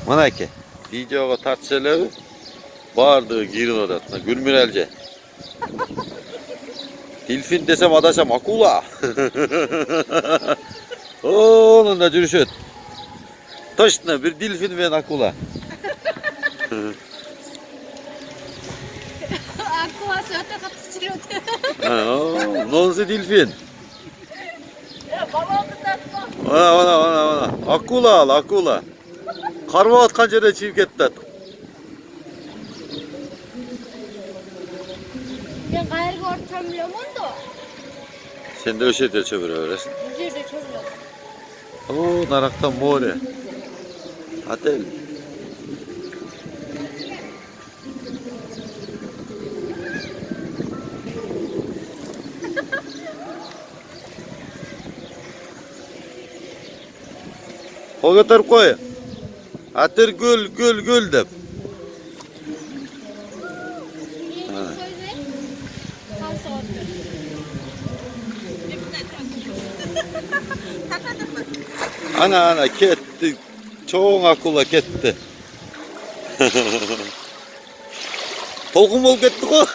Mana ki. Videoga tartışaları bağırdığı girin odasına. Gülmürelce. Dilfin desem adaşam akula. Onun da cürüşöt. Taşına bir dilfin ve akula. Akula söte katıştırıyordu. Nonsi dilfin. Ya balondu tatma. Ana. Akula al akula. Karva atkan jere çiğip kettet. Ben gayrı ortam biliyorum da. Sen de o şeyde çeviriyorsun. Bu yerde çözüyorum. Oo naraktan more. Atel. O kadar koy. Atır gül dep. Ana ketti. Çoğun akula ketti. Tolgun bol ketti ko.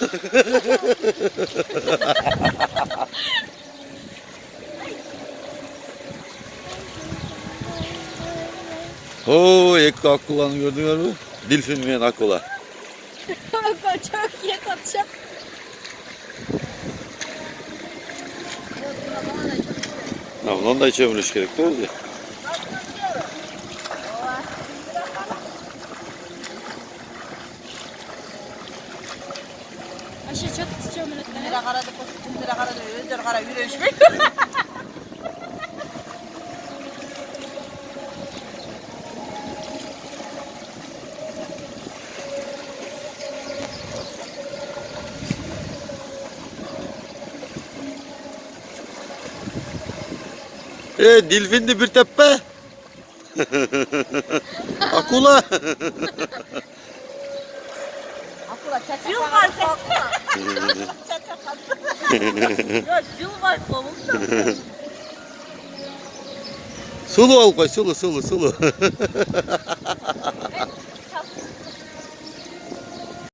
Oo, ek akulanı gördün mü? Dilfinmeyen akula. Çok iyi katacak. Ondan da içemiş gerek değil mi? Aşağı çok tutuyorum öğretmenim. Lira karadı, lira karadı, öldür kara yürüyüşmek. Dilfindi bir tepe. Akula. Akula çaçak. Yıl var akula. Çaçak akula. Yok yıl var kolumda. Sulu al koy sulu.